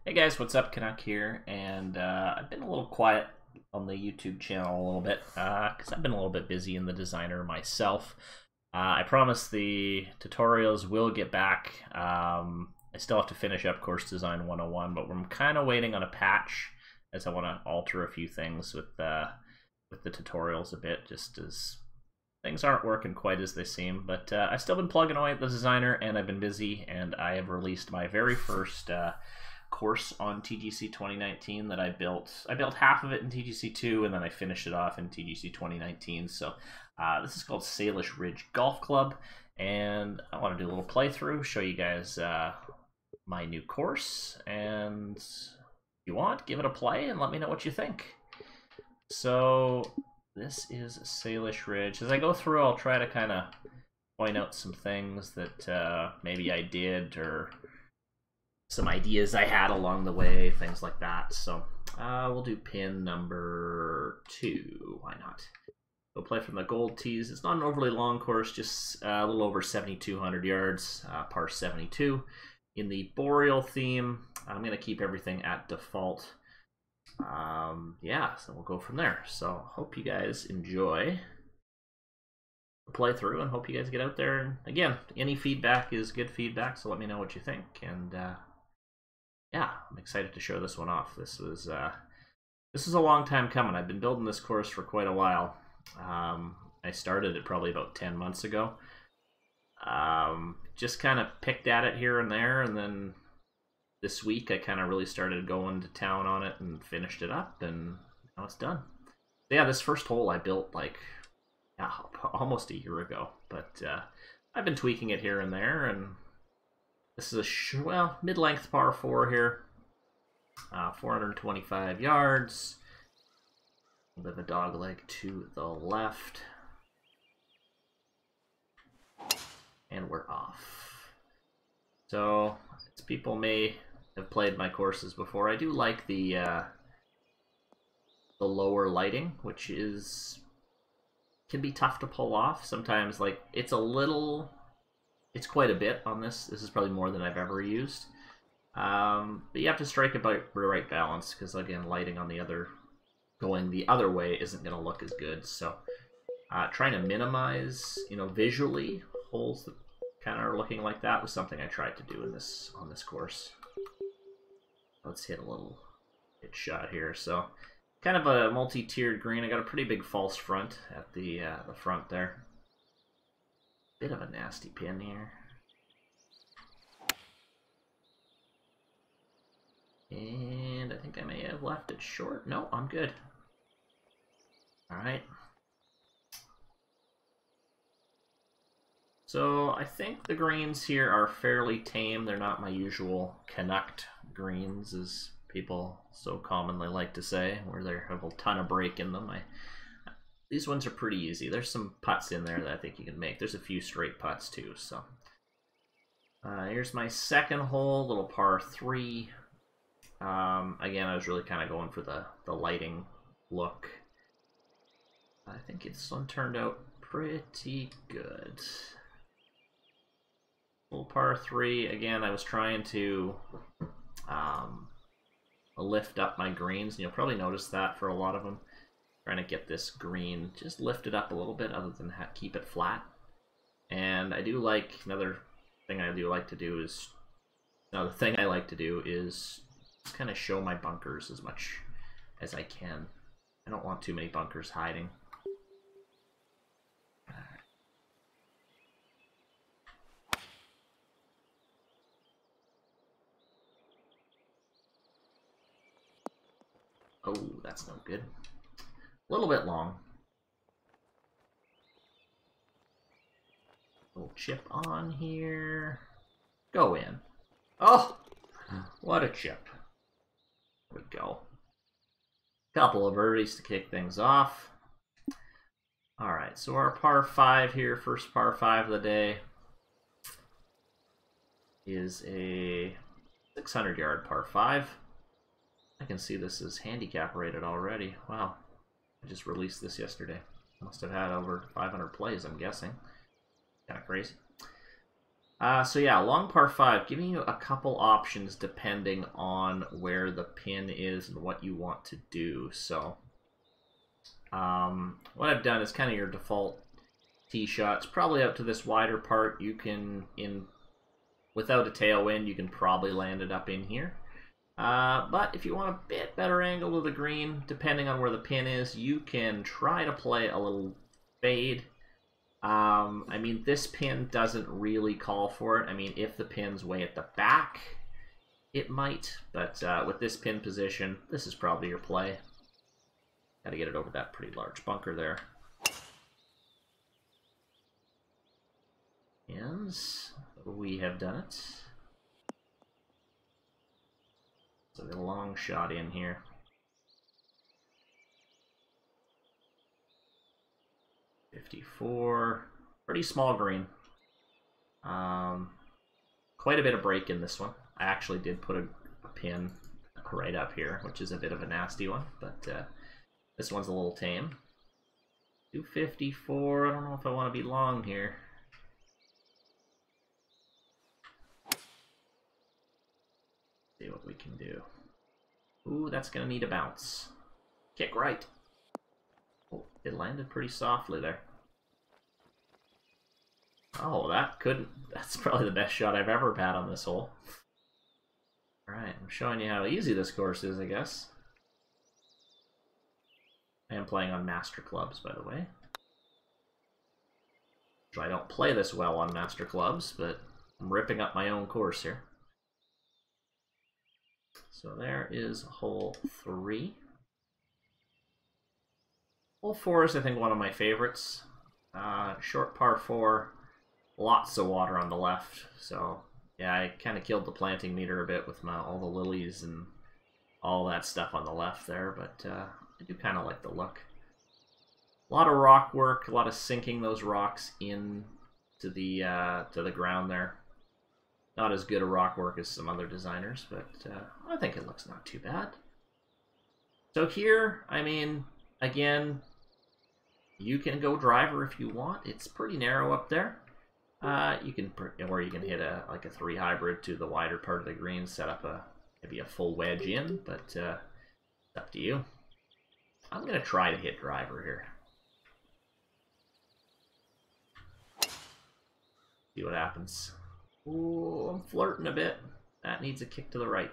Hey guys, what's up? Canuck here, and I've been a little quiet on the YouTube channel a little bit because I've been a little bit busy in the designer myself. I promise the tutorials will get back. I still have to finish up Course Design 101, but I'm kind of waiting on a patch as I want to alter a few things with the tutorials a bit, just as things aren't working quite as they seem. But I've still been plugging away at the designer, and I've been busy, and I have released my very first course on TGC2019 that I built. I built half of it in TGC2, and then I finished it off in TGC2019. So this is called Salish Ridge Golf Club, and I want to do a little playthrough, show you guys my new course, and if you want, give it a play and let me know what you think. So this is Salish Ridge. As I go through, I'll try to kind of point out some things that maybe I did, or some ideas I had along the way, things like that. So we'll do pin number 2. Why not? We'll play from the gold tees. It's not an overly long course, just a little over 7,200 yards, par 72. In the boreal theme, I'm going to keep everything at default. Yeah, so we'll go from there. So hope you guys enjoy the playthrough, and hope you guys get out there. And again, any feedback is good feedback, so let me know what you think. And yeah, I'm excited to show this one off. This is a long time coming. I've been building this course for quite a while. I started it probably about 10 months ago. Just kind of picked at it here and there, and then this week I kind of really started going to town on it and finished it up, and now it's done. Yeah, this first hole I built like almost a year ago, but I've been tweaking it here and there, and this is a mid-length par 4 here, 425 yards. A bit of a dog leg to the left, and we're off. So, as people may have played my courses before, I do like the lower lighting, which can be tough to pull off sometimes. Like it's quite a bit on this. This is probably more than I've ever used. But you have to strike about the right balance, because again, lighting on going the other way isn't going to look as good. So trying to minimize, visually holes that kind of are looking like that was something I tried to do on this course. Let's hit a little hit shot here. So kind of a multi-tiered green. I got a pretty big false front at the front there. Bit of a nasty pin here. And I think I may have left it short. No, I'm good. Alright. So I think the greens here are fairly tame. They're not my usual Canuck greens, as people so commonly like to say, where they have a ton of break in them. These ones are pretty easy. There's some putts in there that I think you can make. There's a few straight putts too. So here's my second hole, little par 3. Again, I was really kind of going for the lighting look. I think this one turned out pretty good. Little par 3. Again, I was trying to lift up my greens, and you'll probably notice that for a lot of them. Trying to get this green just lifted up a little bit, other than keep it flat. And I do like, another thing I like to do is just kind of show my bunkers as much as I can. I don't want too many bunkers hiding. Oh, that's no good. A little bit long. Little chip on here. Go in. Oh, what a chip. There we go. Couple of birdies to kick things off. Alright, so our par 5 here, first par 5 of the day, is a 600-yard par 5. I can see this is handicap rated already. Wow. I just released this yesterday. Must have had over 500 plays, I'm guessing. Kind of crazy. So yeah, long par 5, giving you a couple options depending on where the pin is and what you want to do. So what I've done is kind of your default tee shots, probably out to this wider part. You can, without a tailwind, you can probably land it up in here. But if you want a bit better angle to the green, depending on where the pin is, you can try to play a little fade. I mean, this pin doesn't really call for it. I mean, if the pin's way at the back, it might. But with this pin position, this is probably your play. Got to get it over that pretty large bunker there. And we have done it. So the long shot in here. 54. Pretty small green. Quite a bit of break in this one. I actually did put a pin right up here, which is a bit of a nasty one, but this one's a little tame. 254. I don't know if I want to be long here. See what we can do. Ooh, that's going to need a bounce. Kick right. Oh, it landed pretty softly there. Oh, that's probably the best shot I've ever had on this hole. Alright, I'm showing you how easy this course is, I guess. I am playing on master clubs, by the way. I don't play this well on master clubs, but I'm ripping up my own course here. So there is hole 3. Hole 4 is, I think, one of my favorites. Short par 4, lots of water on the left. So yeah, I kind of killed the planting meter a bit with all the lilies and all that stuff on the left there, but I do kind of like the look. A lot of rock work, a lot of sinking those rocks in to the ground there. Not as good a rock work as some other designers, but I think it looks not too bad. So here, I mean, again, you can go driver if you want. It's pretty narrow up there. You can hit like a 3 hybrid to the wider part of the green, set up maybe a full wedge in, but it's up to you. I'm gonna try to hit driver here. See what happens. Ooh, I'm flirting a bit. That needs a kick to the right.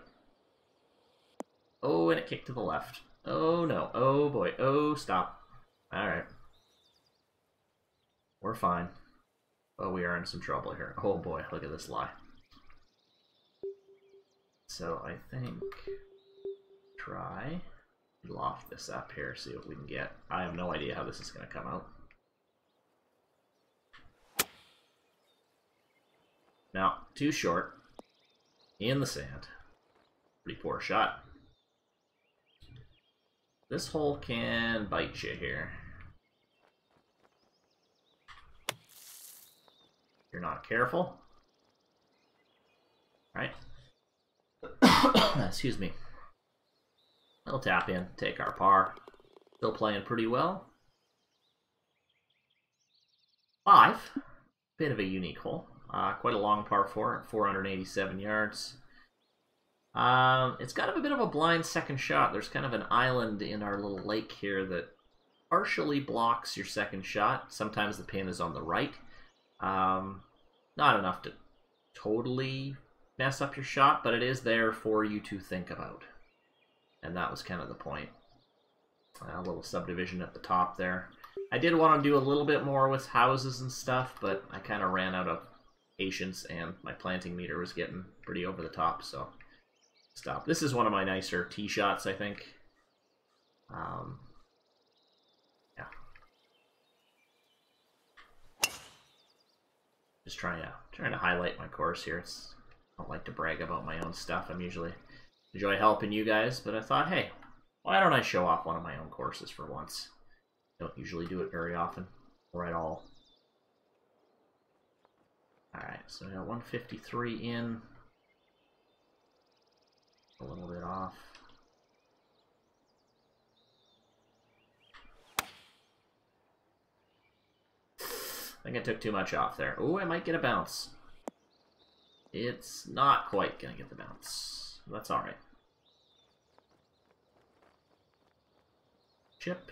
Oh, and a kick to the left. Oh no. Oh boy. Oh, stop. Alright. We're fine. Oh, we are in some trouble here. Oh boy, look at this lie. So I think try loft this up here, see what we can get. I have no idea how this is going to come out. Now, too short. In the sand. Pretty poor shot. This hole can bite you here. If you're not careful. Right? Excuse me. We'll tap in, take our par. Still playing pretty well. 5. Bit of a unique hole. Quite a long par 4 at 487 yards. It's got a bit of a blind second shot. There's kind of an island in our little lake here that partially blocks your second shot. Sometimes the pin is on the right. Not enough to totally mess up your shot, but it is there for you to think about. And that was kind of the point. A little subdivision at the top there. I did want to do a little bit more with houses and stuff, but I kind of ran out of patience and my planting meter was getting pretty over the top, so stop. This is one of my nicer tee shots, I think. Yeah. Just trying to highlight my course here. I don't like to brag about my own stuff. I'm usually enjoy helping you guys, but I thought, hey, why don't I show off one of my own courses for once? Don't usually do it very often, or at all. Alright, so I got 153 in. A little bit off. I think I took too much off there. Ooh, I might get a bounce. It's not quite gonna get the bounce. That's all right. Chip.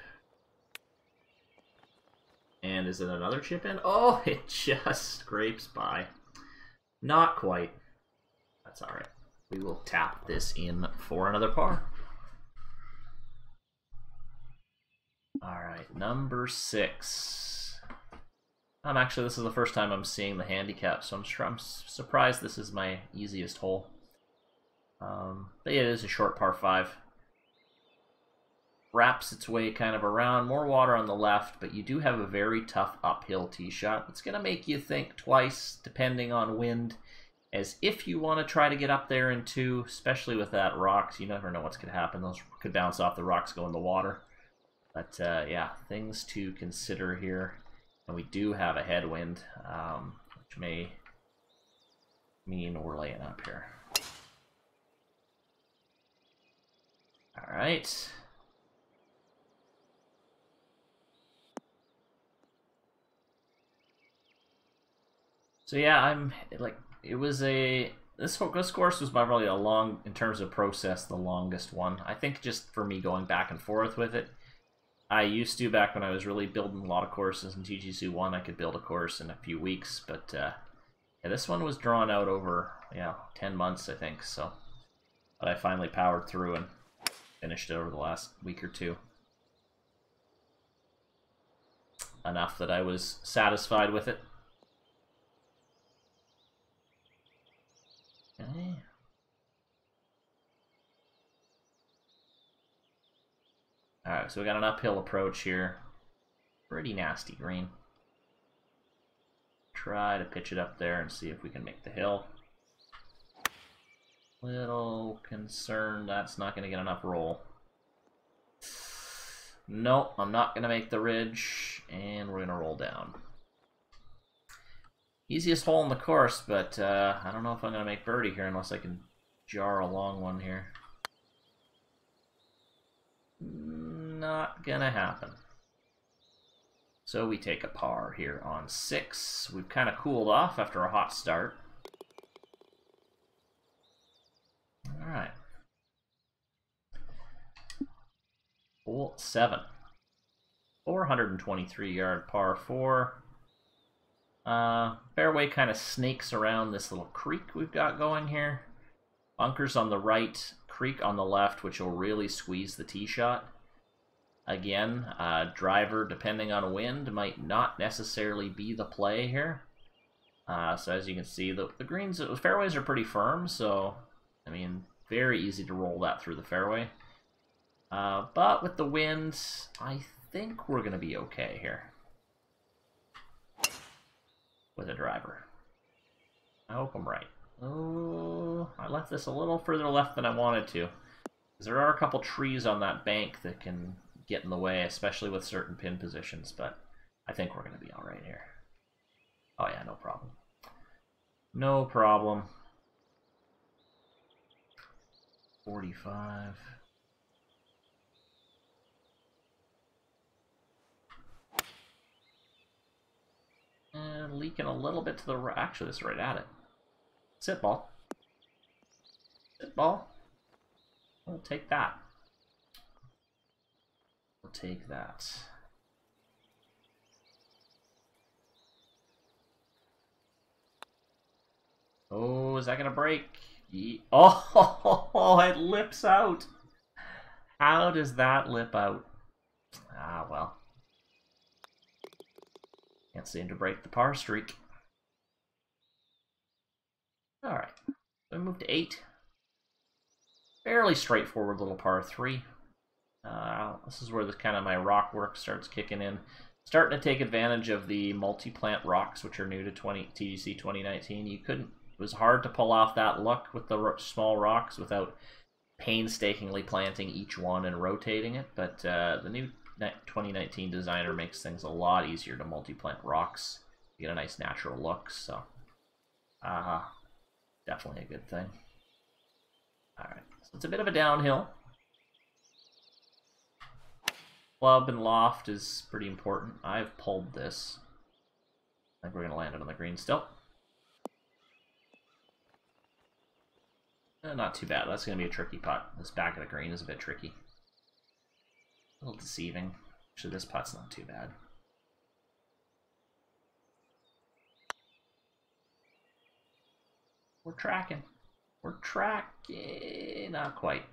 And is it another chip in? Oh, it just scrapes by. Not quite. That's all right. We will tap this in for another par. All right, number 6. This is the first time I'm seeing the handicap, so I'm surprised this is my easiest hole. But yeah, it is a short par 5. Wraps its way kind of around, more water on the left, but you do have a very tough uphill tee shot. It's going to make you think twice, depending on wind, as if you want to try to get up there in 2, especially with that rocks. You never know what's going to happen. Those could bounce off the rocks, go in the water. But yeah, things to consider here. And we do have a headwind, which may mean we're laying up here. All right. So yeah, this course was probably in terms of process, the longest one. I think just for me going back and forth with it. I used to, back when I was really building a lot of courses in TGC1, I could build a course in a few weeks, but yeah, this one was drawn out over 10 months, I think, so. But I finally powered through and finished it over the last week or 2. Enough that I was satisfied with it. Okay. Alright, so we got an uphill approach here. Pretty nasty green. Try to pitch it up there and see if we can make the hill. Little concerned that's not going to get enough roll. Nope, I'm not going to make the ridge, and we're going to roll down. Easiest hole in the course, but I don't know if I'm going to make birdie here unless I can jar a long one here. Not gonna happen. So we take a par here on 6. We've kind of cooled off after a hot start. All right. Hole 7. 423-yard par 4. Fairway kind of snakes around this little creek we've got going here. Bunkers on the right, creek on the left, which will really squeeze the tee shot. Again, driver, depending on wind, might not necessarily be the play here. So as you can see, the fairways are pretty firm, so, I mean, very easy to roll that through the fairway. But with the wind, I think we're going to be okay here with a driver. I hope I'm right. Oh, I left this a little further left than I wanted to, because there are a couple trees on that bank that can get in the way, especially with certain pin positions, but I think we're going to be all right here. Oh yeah, no problem. No problem. 45. And leaking a little bit to the right. Actually, this is right at it. Sit ball. Sit ball. We'll take that. We'll take that. Oh, is that gonna break? Oh, it lips out. How does that lip out? Ah, well. Can't seem to break the par streak. Alright, we move to 8. Fairly straightforward little par 3. This is where kind of my rock work starts kicking in. Starting to take advantage of the multi-plant rocks, which are new to TGC 2019. It was hard to pull off that look with the small rocks without painstakingly planting each one and rotating it, but the new 2019 designer makes things a lot easier to multi-plant rocks. You get a nice natural look, so definitely a good thing. Alright, so it's a bit of a downhill. Club and loft is pretty important. I've pulled this. I think we're going to land it on the green still. Not too bad. That's going to be a tricky putt. This back of the green is a bit tricky. A little deceiving. Actually, this putt's not too bad. We're tracking. We're tracking. Not quite.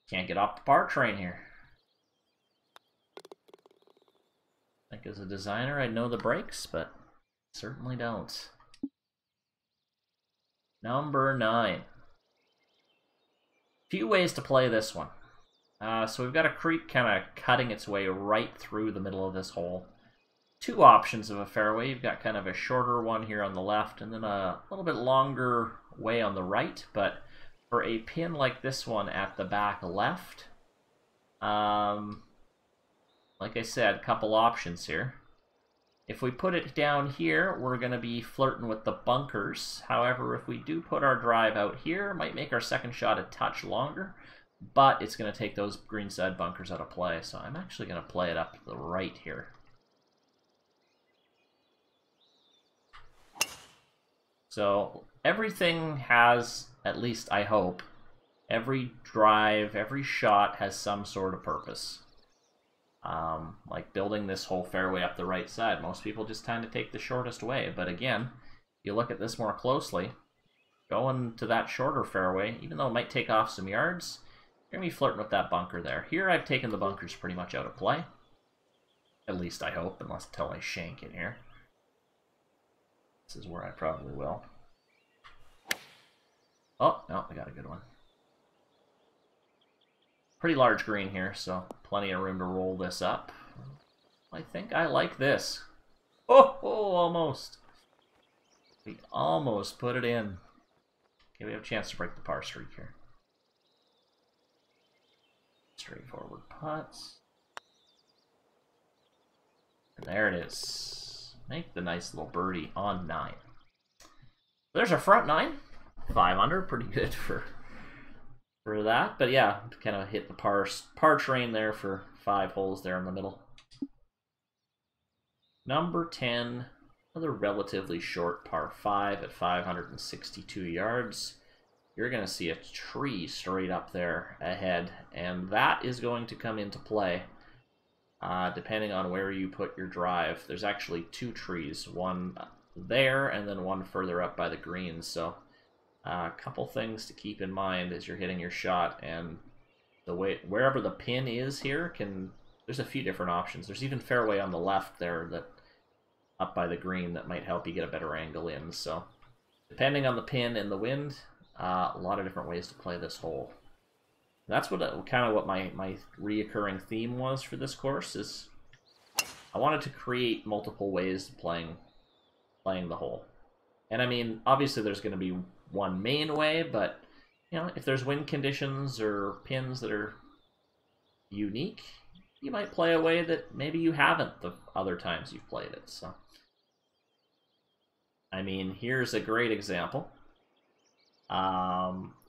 Can't get off the par train here. I think as a designer, I know the breaks, but certainly don't. Number 9. Few ways to play this one. So we've got a creek kind of cutting its way right through the middle of this hole. 2 options of a fairway. You've got kind of a shorter one here on the left and then a little bit longer way on the right. But for a pin like this one at the back left, like I said, a couple options here. If we put it down here, we're going to be flirting with the bunkers. However, if we do put our drive out here, it might make our second shot a touch longer, but it's going to take those greenside bunkers out of play. So I'm actually going to play it up to the right here. So everything has, at least I hope, every drive, every shot has some sort of purpose. Like building this whole fairway up the right side. Most people just tend to take the shortest way, but again, if you look at this more closely, going to that shorter fairway, even though it might take off some yards, you're going to be flirting with that bunker there. Here I've taken the bunkers pretty much out of play. At least I hope, until I shank in here. This is where I probably will. Oh, no, I got a good one. Pretty large green here, so plenty of room to roll this up. I think I like this. Oh, almost. We almost put it in. Okay, we have a chance to break the par streak here. Straightforward putts. And there it is. Make the nice little birdie on 9. There's our front 9. 5 under, pretty good for that. But yeah, kind of hit the par train there for 5 holes there in the middle. Number 10, another relatively short par 5 at 562 yards. You're going to see a tree straight up there ahead, and that is going to come into play depending on where you put your drive. There's actually 2 trees, one there and then one further up by the greens. So a couple things to keep in mind as you're hitting your shot, and the way wherever the pin is here there's a few different options. There's even fairway on the left there that up by the green that might help you get a better angle in. So depending on the pin and the wind, a lot of different ways to play this hole. That's what kind of what my reoccurring theme was for this course is I wanted to create multiple ways of playing the hole. And I mean, obviously there's going to be one main way, but you know, if there's wind conditions or pins that are unique, you might play a way that maybe you haven't the other times you've played it. So I mean, here's a great example.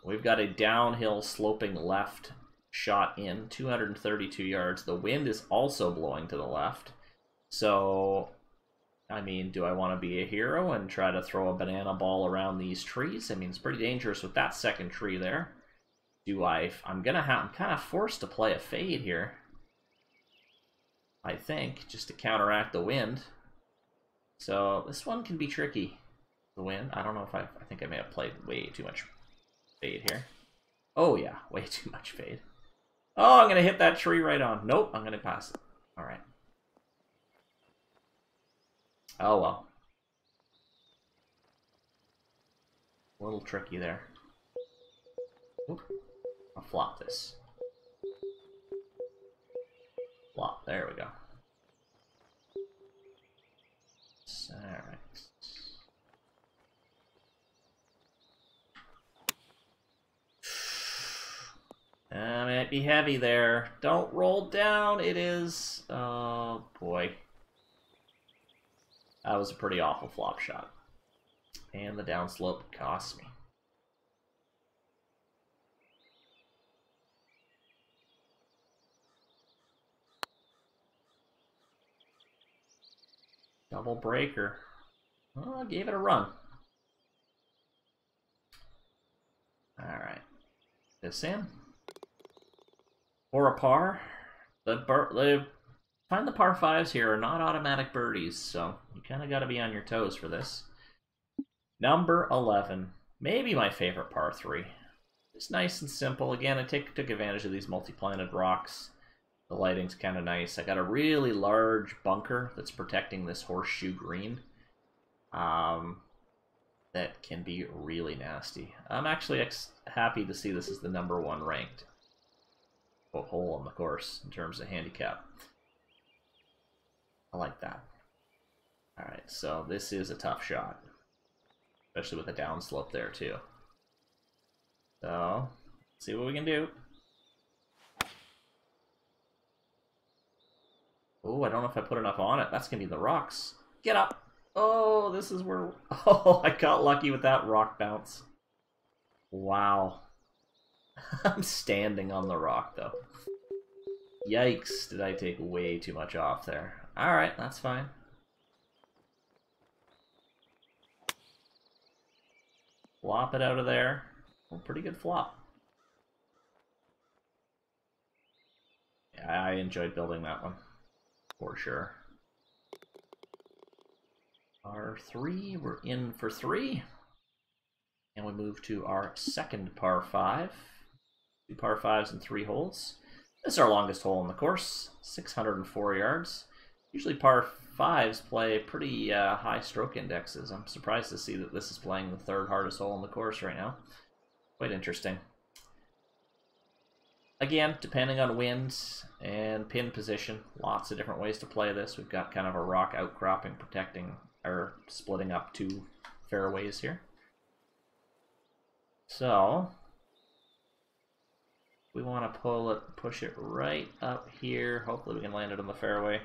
We've got a downhill sloping left shot in 232 yards. The wind is also blowing to the left. So I mean, do I want to be a hero and try to throw a banana ball around these trees? I mean, it's pretty dangerous with that second tree there. I'm kind of forced to play a fade here, I think, just to counteract the wind. So this one can be tricky. The wind, I don't know if I think I may have played way too much fade here. Oh yeah, way too much fade. Oh, I'm going to hit that tree right on. Nope, I'm going to pass it. All right. Oh well. A little tricky there. Oop. I'll flop this. Flop, there we go. Alright. Might be heavy there. Don't roll down, it is. Oh boy. That was a pretty awful flop shot. And the downslope cost me. Double breaker. Well, I gave it a run. this in. For a par, find the par 5s here are not automatic birdies, so you kind of got to be on your toes for this. Number 11, maybe my favorite par 3. It's nice and simple. Again, I took advantage of these multi-planted rocks. The lighting's kind of nice. I got a really large bunker that's protecting this horseshoe green. That can be really nasty. I'm actually happy to see this is the number 1 ranked hole on the course in terms of handicap. I like that. Alright, so this is a tough shot, especially with a downslope there too. So, let's see what we can do. Oh, I don't know if I put enough on it. That's going to be the rocks. Get up! Oh, this is where... Oh, I got lucky with that rock bounce. Wow. I'm standing on the rock, though. Yikes, did I take way too much off there. Alright, that's fine. Flop it out of there. Oh, pretty good flop. Yeah, I enjoyed building that one. For sure. Par 3, we're in for 3. And we move to our second par 5. 2 par 5s and 3 holes. This is our longest hole in the course, 604 yards. Usually par 5s play pretty high stroke indexes. I'm surprised to see that this is playing the 3rd hardest hole in the course right now. Quite interesting. Again, depending on wind and pin position, lots of different ways to play this. We've got kind of a rock outcropping protecting, or splitting up 2 fairways here. So, we want to push it right up here. Hopefully we can land it on the fairway.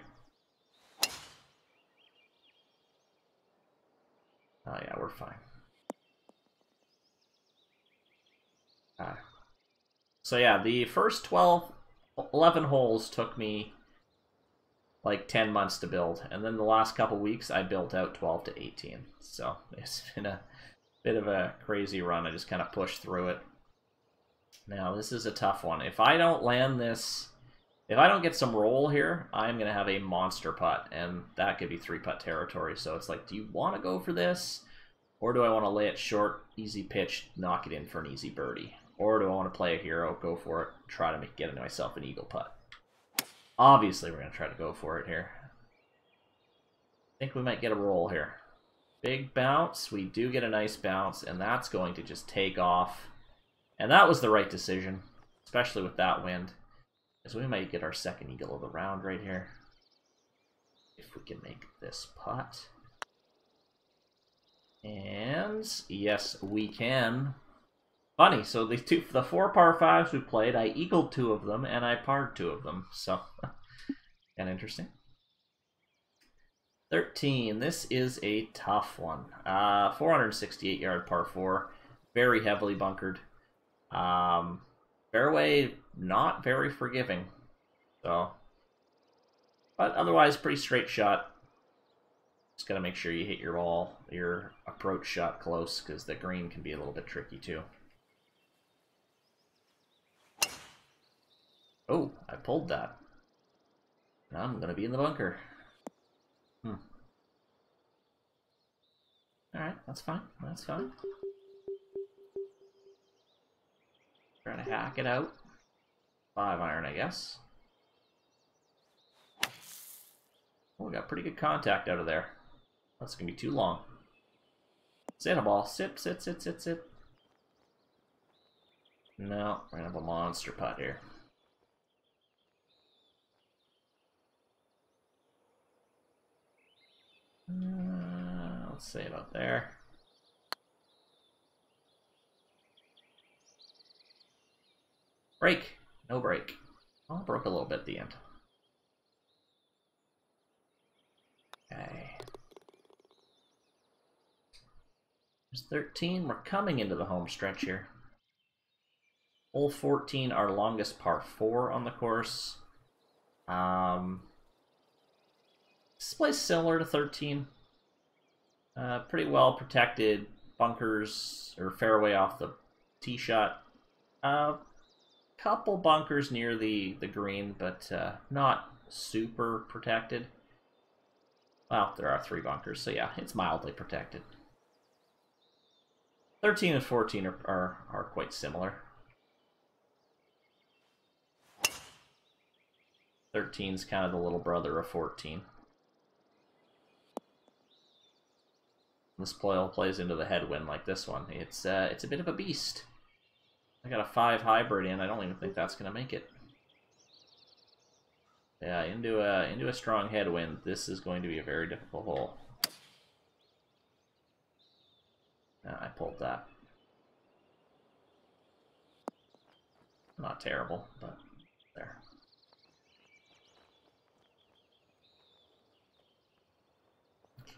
Oh yeah, we're fine. So yeah, the first 11 holes took me like 10 months to build, and then the last couple weeks I built out 12 to 18. So it's been a bit of a crazy run. I just kind of pushed through it. Now this is a tough one. If I don't land this, if I don't get some roll here, I'm going to have a monster putt, and that could be 3-putt territory. So it's like, do you want to go for this? Or do I want to lay it short, easy pitch, knock it in for an easy birdie? Or do I want to play a hero, go for it, try to get into myself an eagle putt? Obviously, we're going to try to go for it here. I think we might get a roll here. Big bounce. We do get a nice bounce, and that's going to just take off. And that was the right decision, especially with that wind, because we might get our second eagle of the round right here. If we can make this putt. And yes, we can. Funny, so the 4 par 5s we played, I eagled 2 of them and I parred 2 of them. So, kind of interesting. 13. This is a tough one. 468 yard par 4, very heavily bunkered. Fairway not very forgiving. So, but otherwise pretty straight shot. Just gotta make sure you hit your approach shot close, because the green can be a little bit tricky too. Oh, I pulled that. Now I'm gonna be in the bunker. Alright, that's fine. That's fine. Trying to hack it out. 5-iron, I guess. Oh, we got pretty good contact out of there. That's gonna be too long. Sit a ball. Sit, sit, sit, sit, sit. No, we're gonna have a monster putt here. Let's say about there. Break. No break. Oh, broke a little bit at the end. Okay. There's 13. We're coming into the home stretch here. Hole 14, our longest par 4 on the course. This plays similar to 13. Pretty well protected bunkers or fairway off the tee shot. A couple bunkers near the green, but not super protected. Well, there are 3 bunkers, so yeah, it's mildly protected. 13 and 14 are quite similar. 13's kind of the little brother of 14. This ploil plays into the headwind like this one. It's a bit of a beast. I got a 5 hybrid in. I don't even think that's gonna make it. Yeah, into a strong headwind. This is going to be a very difficult hole. I pulled that. Not terrible, but there.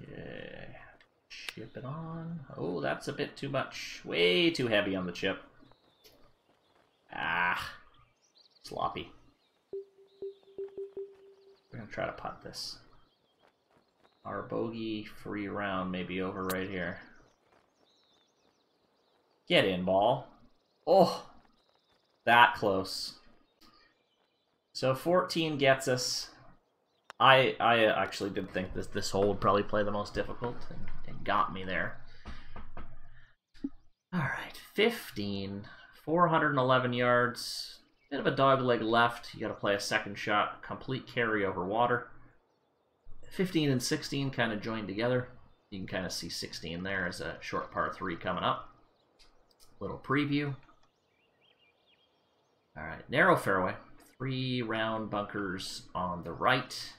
Okay, chip it on. Oh, that's a bit too much. Way too heavy on the chip. Ah, sloppy. We're gonna try to putt this. Our bogey-free round may be over right here. Get in, ball. Oh, that close. So 14 gets us. I actually did think this hole would probably play the most difficult, and it got me there. All right, 15, 411 yards. Bit of a dog leg left. You got to play a second shot, complete carry over water. 15 and 16 kind of joined together. You can kind of see 16 there as a short par 3 coming up. Little preview. All right, narrow fairway. 3 round bunkers on the right.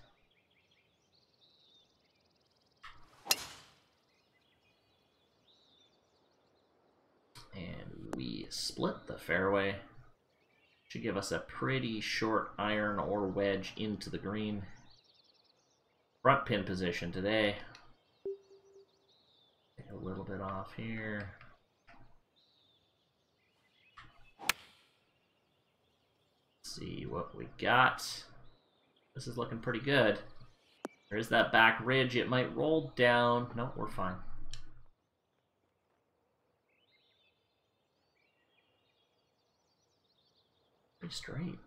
And we split the fairway. Should give us a pretty short iron or wedge into the green. Front pin position today. Take a little bit off here. Let's see what we got. This is looking pretty good. There's that back ridge. It might roll down. No, we're fine. Pretty straight.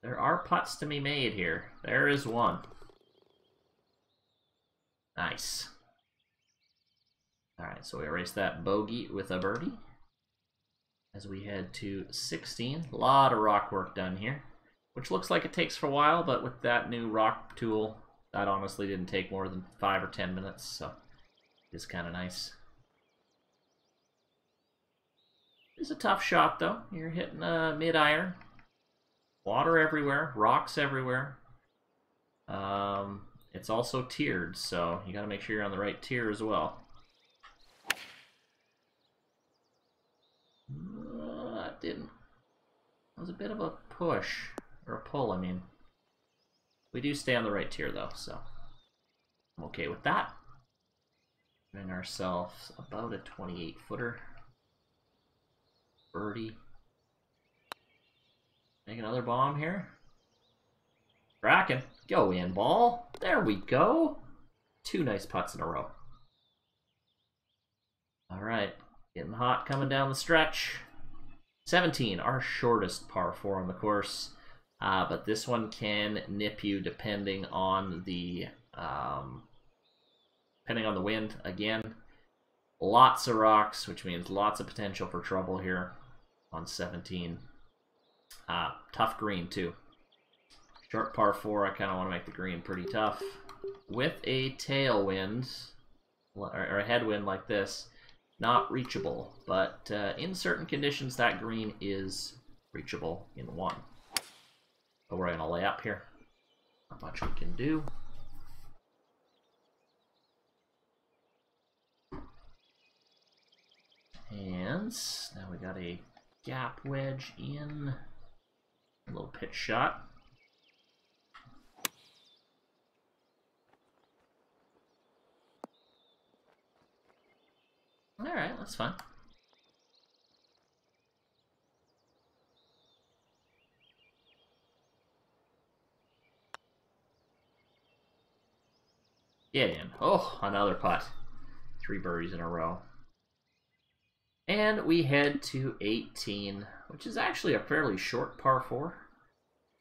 There are putts to be made here. There is one. Nice. All right, so we erase that bogey with a birdie. As we head to 16, a lot of rock work done here, which looks like it takes for a while, but with that new rock tool, that honestly didn't take more than 5 or 10 minutes, so it's kind of nice. It's a tough shot, though. You're hitting a mid-iron. Water everywhere, rocks everywhere. It's also tiered, so you got to make sure you're on the right tier as well. That didn't. That was a bit of a push, or a pull, I mean. We do stay on the right tier, though, so I'm okay with that. Giving ourselves about a 28-footer. Birdie. Make another bomb here. Cracking. Go in, ball. There we go. 2 nice putts in a row. All right. Getting hot coming down the stretch. 17, our shortest par 4 on the course. But this one can nip you depending on the wind. Again, lots of rocks, which means lots of potential for trouble here on 17. Tough green too. Short par 4, I kind of want to make the green pretty tough. With a tailwind, or a headwind like this, not reachable, but in certain conditions that green is reachable in 1. So we're going to lay up here. Not much we can do. And now we got a gap wedge in. A little pitch shot. All right, that's fine. Get in. Oh, another putt. 3 birdies in a row. And we head to 18, which is actually a fairly short par 4.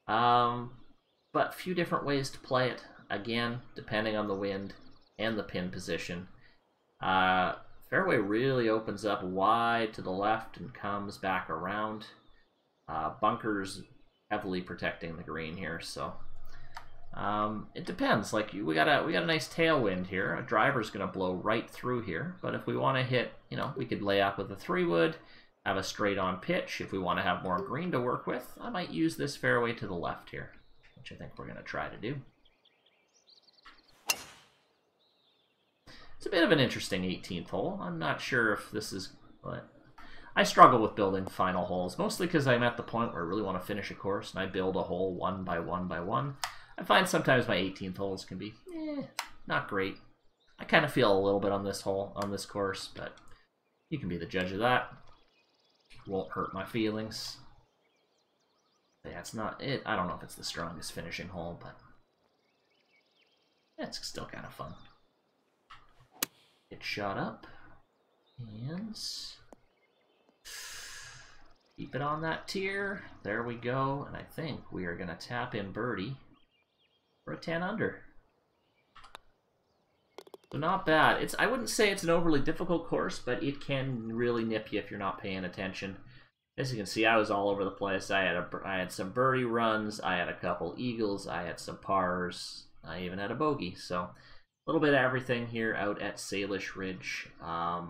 But a few different ways to play it. Again, depending on the wind and the pin position. Fairway really opens up wide to the left and comes back around. Bunkers heavily protecting the green here, so it depends. Like we got a nice tailwind here. A driver's going to blow right through here, but if we want to hit, we could lay up with a 3-wood, have a straight-on pitch. If we want to have more green to work with, I might use this fairway to the left here, which I think we're going to try to do. It's a bit of an interesting 18th hole. I'm not sure if this is... I struggle with building final holes, mostly because I'm at the point where I really want to finish a course, and I build a hole one by one by one. I find sometimes my 18th holes can be not great. I kind of feel a little bit on this hole, on this course, but you can be the judge of that. Won't hurt my feelings. Yeah, it's not it. I don't know if it's the strongest finishing hole, but it's still kind of fun. Get shot up and keep it on that tier. There we go, and I think we are going to tap in birdie for a 10 under. So not bad. I wouldn't say it's an overly difficult course, but it can really nip you if you're not paying attention. As you can see, I was all over the place. I had some birdie runs, I had a couple eagles, I had some pars, I even had a bogey. So a little bit of everything here out at Salish Ridge,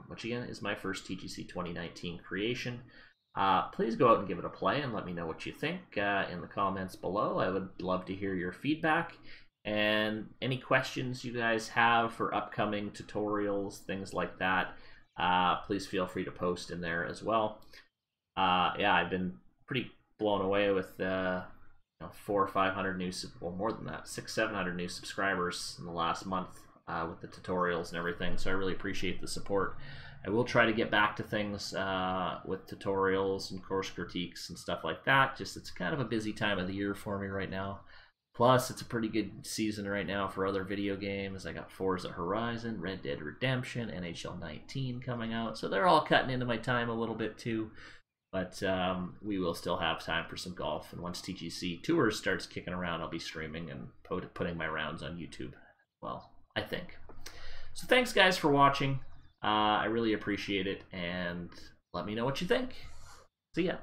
which again is my first TGC 2019 creation. Please go out and give it a play and let me know what you think in the comments below. I would love to hear your feedback and any questions you guys have for upcoming tutorials, things like that. Please feel free to post in there as well. Yeah, I've been pretty blown away with 400 or 500 new, well, more than that, 600-700 new subscribers in the last month with the tutorials and everything. So I really appreciate the support. I will try to get back to things with tutorials and course critiques and stuff like that. Just it's kind of a busy time of the year for me right now. Plus, it's a pretty good season right now for other video games. I got Forza Horizon, Red Dead Redemption, NHL 19 coming out. So they're all cutting into my time a little bit too. But we will still have time for some golf. And once TGC Tours starts kicking around, I'll be streaming and putting my rounds on YouTube. Well, I think. So thanks, guys, for watching. I really appreciate it. And let me know what you think. See ya.